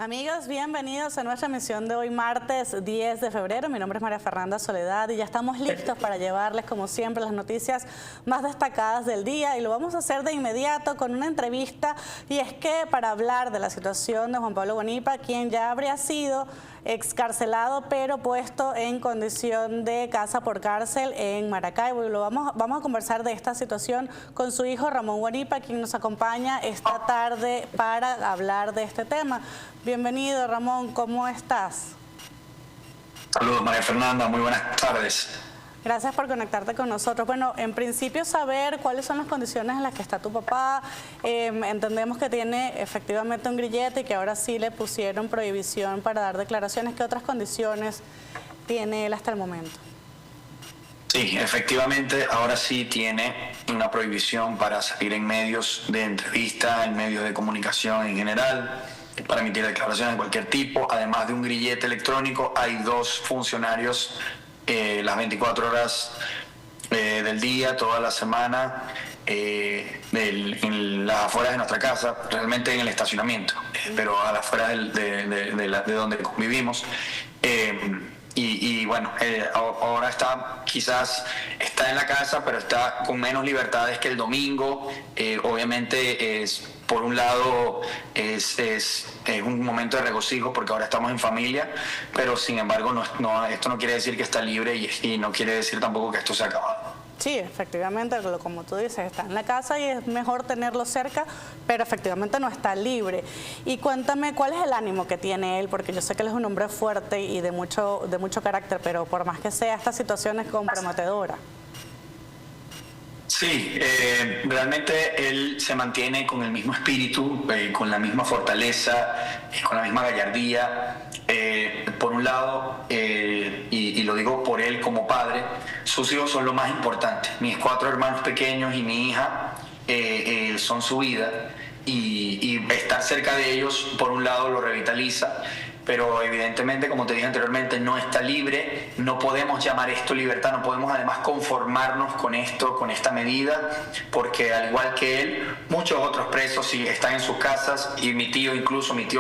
Amigos, bienvenidos a nuestra emisión de hoy, martes 10 de febrero. Mi nombre es María Fernanda Soledad y ya estamos listos para llevarles, como siempre, las noticias más destacadas del día. Y lo vamos a hacer de inmediato con una entrevista. Y es que para hablar de la situación de Juan Pablo Guanipa, quien ya habría sido excarcelado, pero puesto en condición de casa por cárcel en Maracaibo. Y vamos a conversar de esta situación con su hijo Ramón Guanipa, quien nos acompaña esta tarde para hablar de este tema. Bienvenido, Ramón, ¿cómo estás? Saludos, María Fernanda, muy buenas tardes. Gracias por conectarte con nosotros. Bueno, en principio saber cuáles son las condiciones en las que está tu papá. Entendemos que tiene efectivamente un grillete y que ahora sí le pusieron prohibición para dar declaraciones. ¿Qué otras condiciones tiene él hasta el momento? Sí, efectivamente, ahora sí tiene una prohibición para salir en medios de entrevista, en medios de comunicación en general, para emitir declaraciones de cualquier tipo. Además de un grillete electrónico, hay dos funcionarios las 24 horas del día, toda la semana, en las afueras de nuestra casa, realmente en el estacionamiento, pero a las afueras de donde convivimos. Y bueno, ahora quizás está en la casa, pero está con menos libertades que el domingo. Obviamente por un lado es un momento de regocijo porque ahora estamos en familia, pero sin embargo esto no quiere decir que está libre y no quiere decir tampoco que esto se ha acabado. Sí, efectivamente, como tú dices, está en la casa y es mejor tenerlo cerca, pero efectivamente no está libre. Y cuéntame, ¿cuál es el ánimo que tiene él? Porque yo sé que él es un hombre fuerte y de mucho carácter, pero por más que sea, esta situación es comprometedora. Sí, realmente él se mantiene con el mismo espíritu, con la misma fortaleza, con la misma gallardía. Por un lado, y lo digo por él como padre, sus hijos son lo más importante. Mis 4 hermanos pequeños y mi hija son su vida, y estar cerca de ellos, por un lado, lo revitaliza. Pero evidentemente, como te dije anteriormente, no está libre. No podemos llamar esto libertad, no podemos además conformarnos con esto, con esta medida, porque al igual que él, muchos otros presos sí están en sus casas, y mi tío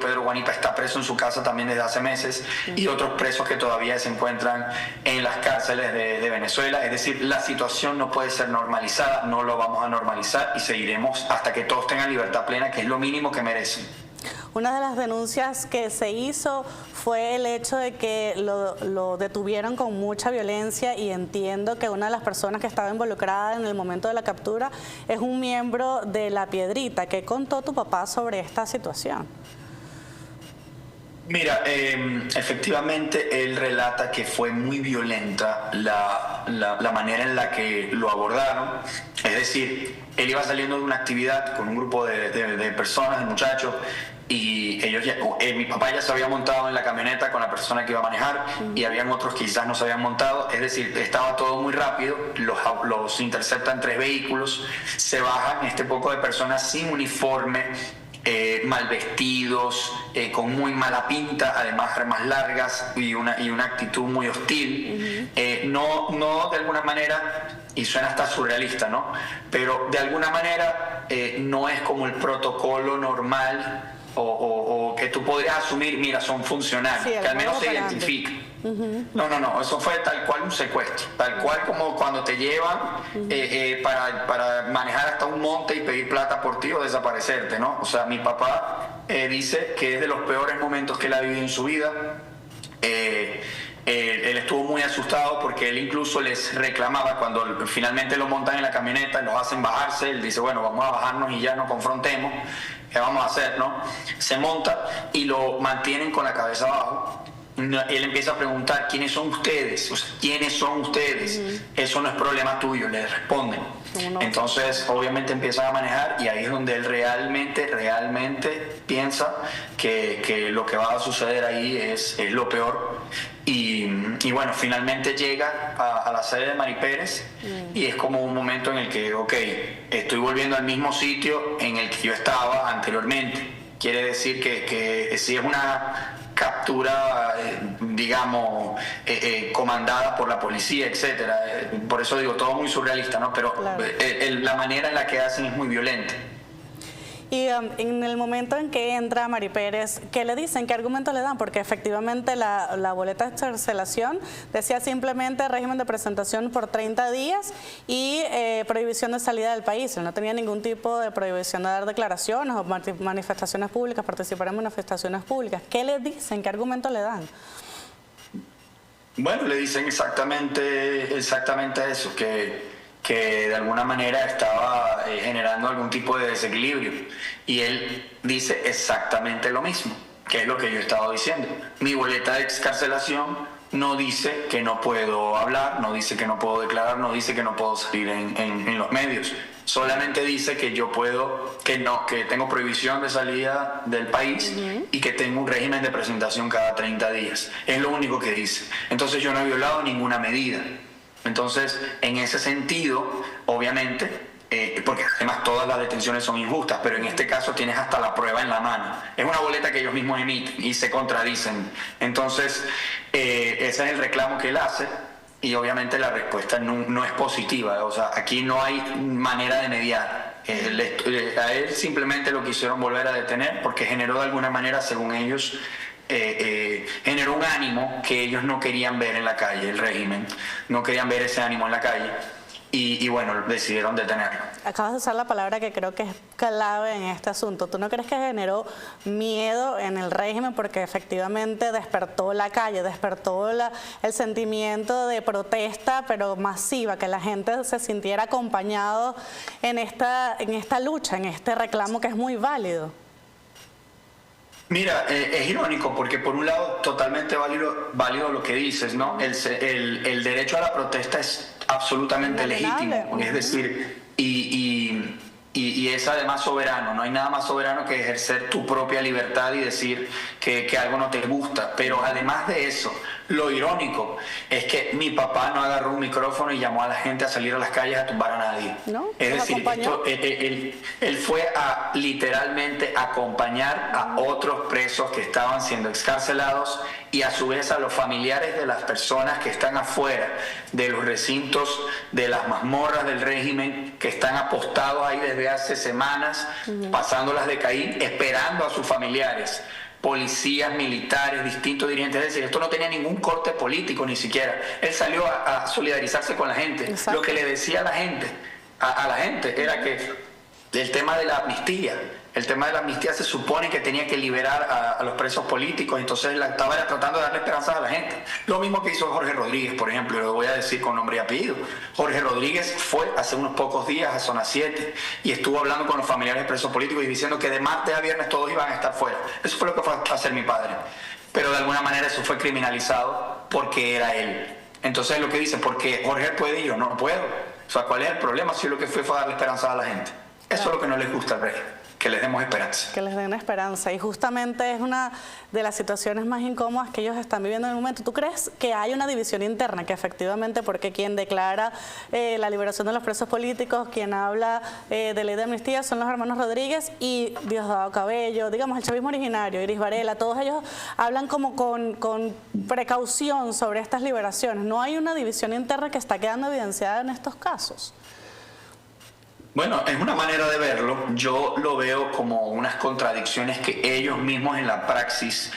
Pedro Guanipa está preso en su casa también desde hace meses, y otros presos que todavía se encuentran en las cárceles de Venezuela. Es decir, la situación no puede ser normalizada, no lo vamos a normalizar y seguiremos hasta que todos tengan libertad plena, que es lo mínimo que merecen. Una de las denuncias que se hizo fue el hecho de que lo detuvieron con mucha violencia, y entiendo que una de las personas que estaba involucrada en el momento de la captura es un miembro de La Piedrita. ¿Qué contó tu papá sobre esta situación? Mira, efectivamente él relata que fue muy violenta la manera en la que lo abordaron. Es decir, él iba saliendo de una actividad con un grupo de personas, de muchachos, y mi papá ya se había montado en la camioneta con la persona que iba a manejar, y habían otros que quizás no se habían montado. Es decir, estaba todo muy rápido, los interceptan 3 vehículos, se bajan este poco de personas sin uniforme, mal vestidos, con muy mala pinta, además armas largas y una actitud muy hostil. No de alguna manera, y suena hasta surrealista, ¿no? Pero de alguna manera no es como el protocolo normal o que tú podrías asumir, mira, son funcionarios, sí, que al menos se identifican. No, eso fue tal cual un secuestro, tal cual como cuando te llevan para manejar hasta un monte y pedir plata por ti o desaparecerte, ¿no? O sea, mi papá dice que es de los peores momentos que él ha vivido en su vida. Él estuvo muy asustado porque él incluso les reclamaba cuando finalmente lo montan en la camioneta, los hacen bajarse. Él dice, bueno, vamos a bajarnos y ya no confrontemos, ¿qué vamos a hacer, no? Se monta y lo mantienen con la cabeza abajo. Él empieza a preguntar, ¿quiénes son ustedes? O sea, ¿quiénes son ustedes? Eso no es problema tuyo, le responden. Entonces, obviamente empiezan a manejar, y ahí es donde él realmente piensa que lo que va a suceder ahí es lo peor. Y bueno, finalmente llega a la sede de Mari Pérez, y es como un momento en el que, ok, estoy volviendo al mismo sitio en el que yo estaba anteriormente. Quiere decir que si es una captura, digamos, comandada por la policía, etcétera. Por eso digo, todo muy surrealista, ¿no? Pero claro, la manera en la que hacen es muy violenta. Y en el momento en que entra Mary Pérez, ¿qué le dicen? ¿Qué argumento le dan? Porque efectivamente la boleta de excarcelación decía simplemente régimen de presentación por 30 días y prohibición de salida del país. No tenía ningún tipo de prohibición de dar declaraciones o manifestaciones públicas, participar en manifestaciones públicas. ¿Qué le dicen? ¿Qué argumento le dan? Bueno, le dicen exactamente eso, que de alguna manera estaba generando algún tipo de desequilibrio. Y él dice exactamente lo mismo, que es lo que yo he estado diciendo. Mi boleta de excarcelación no dice que no puedo hablar, no dice que no puedo declarar, no dice que no puedo salir en los medios. Solamente dice que yo puedo, que tengo prohibición de salida del país y que tengo un régimen de presentación cada 30 días. Es lo único que dice. Entonces yo no he violado ninguna medida. Entonces, en ese sentido, obviamente, porque además todas las detenciones son injustas, pero en este caso tienes hasta la prueba en la mano. Es una boleta que ellos mismos emiten y se contradicen. Entonces, ese es el reclamo que él hace. Y obviamente la respuesta no es positiva, o sea, aquí no hay manera de mediar. A él simplemente lo quisieron volver a detener porque generó de alguna manera, según ellos, generó un ánimo que ellos no querían ver en la calle, el régimen, no querían ver ese ánimo en la calle. Y bueno, decidieron detenerlo. Acabas de usar la palabra que creo que es clave en este asunto. ¿Tú no crees que generó miedo en el régimen porque efectivamente despertó la calle, despertó el sentimiento de protesta, pero masiva, que la gente se sintiera acompañado en esta lucha, en este reclamo que es muy válido? Mira, es irónico porque por un lado totalmente válido lo que dices, ¿no? El derecho a la protesta es absolutamente legítimo, es decir, y es además soberano. No hay nada más soberano que ejercer tu propia libertad y decir que algo no te gusta. Pero además de eso, lo irónico es que mi papá no agarró un micrófono y llamó a la gente a salir a las calles a tumbar a nadie. ¿No? Es decir, él fue a literalmente acompañar a otros presos que estaban siendo excarcelados y a su vez a los familiares de las personas que están afuera de los recintos, de las mazmorras del régimen, que están apostados ahí desde hace semanas, pasándolas de Caín, esperando a sus familiares. Policías, militares, distintos dirigentes, es decir, esto no tenía ningún corte político ni siquiera. Él salió a solidarizarse con la gente. Exacto. Lo que le decía a la gente, era que el tema de la amnistía se supone que tenía que liberar a los presos políticos, entonces estaba tratando de darle esperanzas a la gente. Lo mismo que hizo Jorge Rodríguez, por ejemplo, y lo voy a decir con nombre y apellido. Jorge Rodríguez fue hace unos pocos días a Zona 7 y estuvo hablando con los familiares de presos políticos y diciendo que de martes a viernes todos iban a estar fuera. Eso fue lo que fue a hacer mi padre. Pero de alguna manera eso fue criminalizado porque era él. Entonces lo que dice, porque Jorge puede y yo no puedo. O sea, ¿cuál es el problema si lo que fue darle esperanza a la gente? Eso es lo que no les gusta al régimen. Que les demos esperanza. Que les den esperanza. Y justamente es una de las situaciones más incómodas que ellos están viviendo en el momento. ¿Tú crees que hay una división interna? Que efectivamente, porque quien declara la liberación de los presos políticos, quien habla de ley de amnistía son los hermanos Rodríguez y Diosdado Cabello, digamos el chavismo originario, Iris Varela, todos ellos hablan como con precaución sobre estas liberaciones. ¿No hay una división interna que está quedando evidenciada en estos casos? Bueno, es una manera de verlo. Yo lo veo como unas contradicciones que ellos mismos en la praxis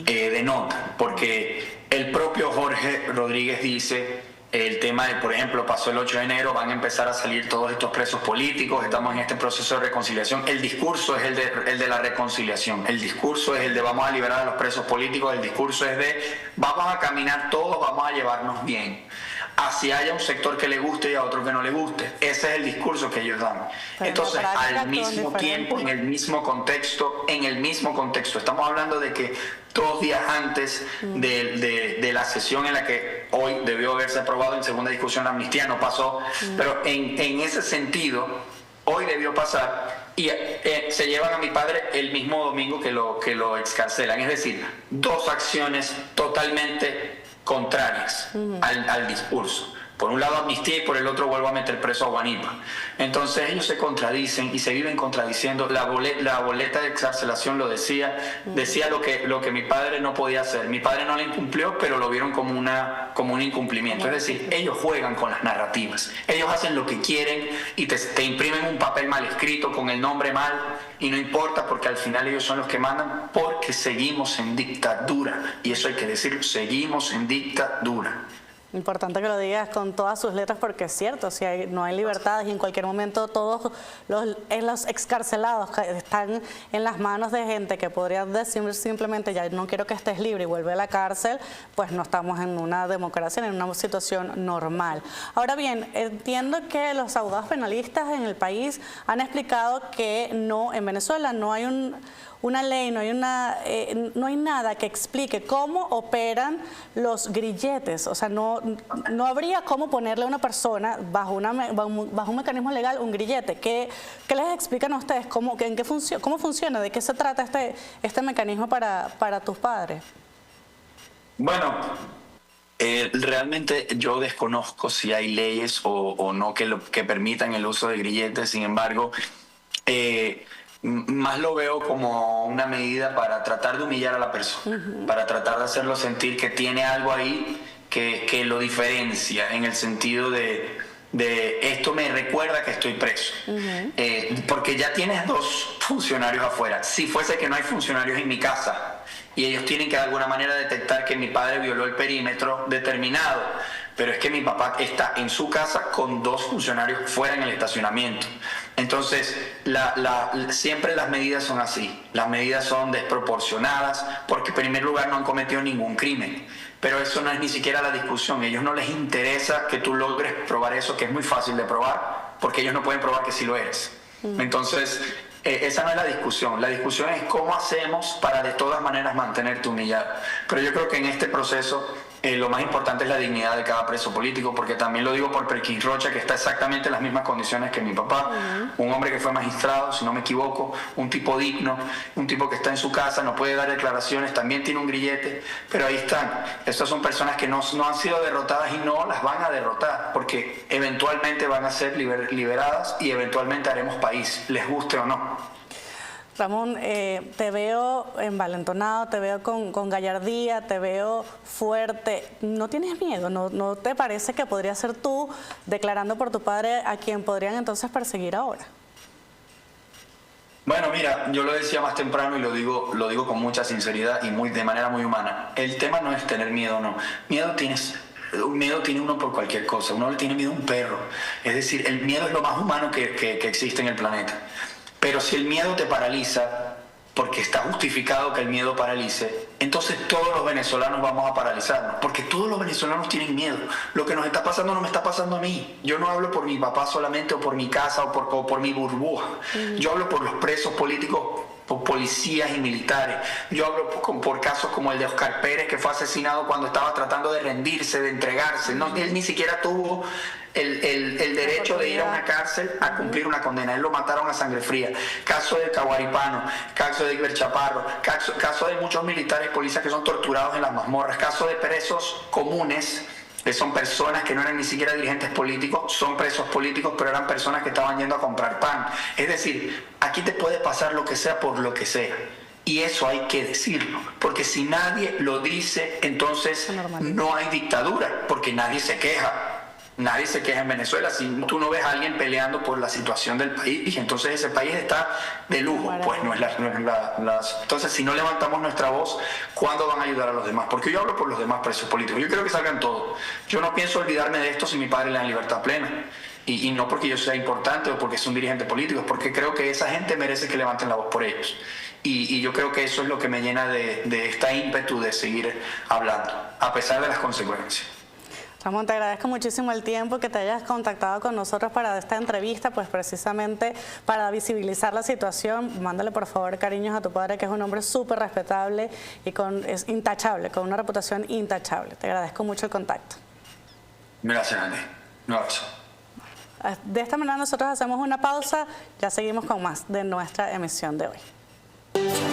denotan, porque el propio Jorge Rodríguez dice el tema de, por ejemplo, pasó el 8 de enero, van a empezar a salir todos estos presos políticos, estamos en este proceso de reconciliación. El discurso es el de la reconciliación, el discurso es el de vamos a liberar a los presos políticos, el discurso es de vamos a caminar todos, vamos a llevarnos bien. Así haya un sector que le guste y a otro que no le guste. Ese es el discurso que ellos dan. Entonces, al mismo tiempo, en el mismo contexto, estamos hablando de que 2 días antes de la sesión en la que hoy debió haberse aprobado en segunda discusión la amnistía, no pasó, pero en ese sentido, hoy debió pasar y se llevan a mi padre el mismo domingo que lo excarcelan. Es decir, 2 acciones totalmente contrarias al discurso. Por un lado amnistía y por el otro vuelvo a meter preso a Guanipa. Entonces ellos se contradicen y se viven contradiciendo. La boleta de excarcelación lo decía lo que mi padre no podía hacer. Mi padre no la incumplió, pero lo vieron como un incumplimiento. Es decir, ellos juegan con las narrativas. Ellos hacen lo que quieren y te imprimen un papel mal escrito con el nombre mal, y no importa porque al final ellos son los que mandan, porque seguimos en dictadura. Y eso hay que decirlo, seguimos en dictadura. Importante que lo digas con todas sus letras porque es cierto, si no hay libertades y en cualquier momento todos los excarcelados están en las manos de gente que podría decir simplemente ya no quiero que estés libre y vuelve a la cárcel, pues no estamos en una democracia, en una situación normal. Ahora bien, entiendo que los abogados penalistas en el país han explicado que no, en Venezuela no hay una ley, no hay nada que explique cómo operan los grilletes. O sea, no habría cómo ponerle a una persona bajo un mecanismo legal un grillete. ¿Qué les explican a ustedes? ¿Cómo funciona? ¿De qué se trata este mecanismo para tus padres? Bueno, realmente yo desconozco si hay leyes o no que permitan el uso de grilletes. Sin embargo, más lo veo como una medida para tratar de humillar a la persona, para tratar de hacerlo sentir que tiene algo ahí que lo diferencia, en el sentido de esto me recuerda que estoy preso. Porque ya tienes 2 funcionarios afuera. Si fuese que no hay funcionarios en mi casa y ellos tienen que de alguna manera detectar que mi padre violó el perímetro determinado, pero es que mi papá está en su casa con 2 funcionarios fuera en el estacionamiento. Entonces, siempre las medidas son así. Las medidas son desproporcionadas porque en primer lugar no han cometido ningún crimen. Pero eso no es ni siquiera la discusión. A ellos no les interesa que tú logres probar eso, que es muy fácil de probar, porque ellos no pueden probar que sí lo eres. Entonces, esa no es la discusión. La discusión es cómo hacemos para de todas maneras mantenerte humillado. Pero yo creo que en este proceso lo más importante es la dignidad de cada preso político, porque también lo digo por Perkin Rocha, que está exactamente en las mismas condiciones que mi papá, un hombre que fue magistrado, si no me equivoco, un tipo digno, un tipo que está en su casa, no puede dar declaraciones, también tiene un grillete, pero ahí están. Estas son personas que no han sido derrotadas y no las van a derrotar, porque eventualmente van a ser liberadas y eventualmente haremos país, les guste o no. Ramón, te veo envalentonado, te veo con gallardía, te veo fuerte. ¿No tienes miedo? ¿No te parece que podría ser tú declarando por tu padre a quien podrían entonces perseguir ahora? Bueno, mira, yo lo decía más temprano y lo digo con mucha sinceridad y de manera muy humana. El tema no es tener miedo o no. Miedo tiene uno por cualquier cosa. Uno le tiene miedo a un perro. Es decir, el miedo es lo más humano que existe en el planeta. Pero si el miedo te paraliza, porque está justificado que el miedo paralice, entonces todos los venezolanos vamos a paralizarnos, porque todos los venezolanos tienen miedo. Lo que nos está pasando no me está pasando a mí. Yo no hablo por mi papá solamente, o por mi casa, o por mi burbuja. Yo hablo por los presos políticos, por policías y militares. Yo hablo por casos como el de Oscar Pérez, que fue asesinado cuando estaba tratando de rendirse, de entregarse. No, él ni siquiera tuvo el derecho de ir a una cárcel a cumplir una condena. Él lo mataron a sangre fría. Caso de Caguaripano, caso de Iber Chaparro, caso de muchos militares y policías que son torturados en las mazmorras, caso de presos comunes, que son personas que no eran ni siquiera dirigentes políticos, son presos políticos, pero eran personas que estaban yendo a comprar pan. Es decir, aquí te puede pasar lo que sea por lo que sea. Y eso hay que decirlo, porque si nadie lo dice, entonces no hay dictadura, porque nadie se queja. Nadie se queja en Venezuela. Si tú no ves a alguien peleando por la situación del país, entonces ese país está de lujo. Pues no es Entonces, si no levantamos nuestra voz, ¿cuándo van a ayudar a los demás? Porque yo hablo por los demás presos políticos. Yo quiero que salgan todos. Yo no pienso olvidarme de esto si mi padre le da libertad plena. Y no porque yo sea importante o porque sea un dirigente político, porque creo que esa gente merece que levanten la voz por ellos. Y yo creo que eso es lo que me llena de esta ímpetu de seguir hablando, a pesar de las consecuencias. Ramón, te agradezco muchísimo el tiempo que te hayas contactado con nosotros para esta entrevista, pues precisamente para visibilizar la situación. Mándale por favor cariños a tu padre, que es un hombre súper respetable y es intachable, con una reputación intachable. Te agradezco mucho el contacto. Gracias, Andy. Un abrazo. De esta manera nosotros hacemos una pausa, ya seguimos con más de nuestra emisión de hoy.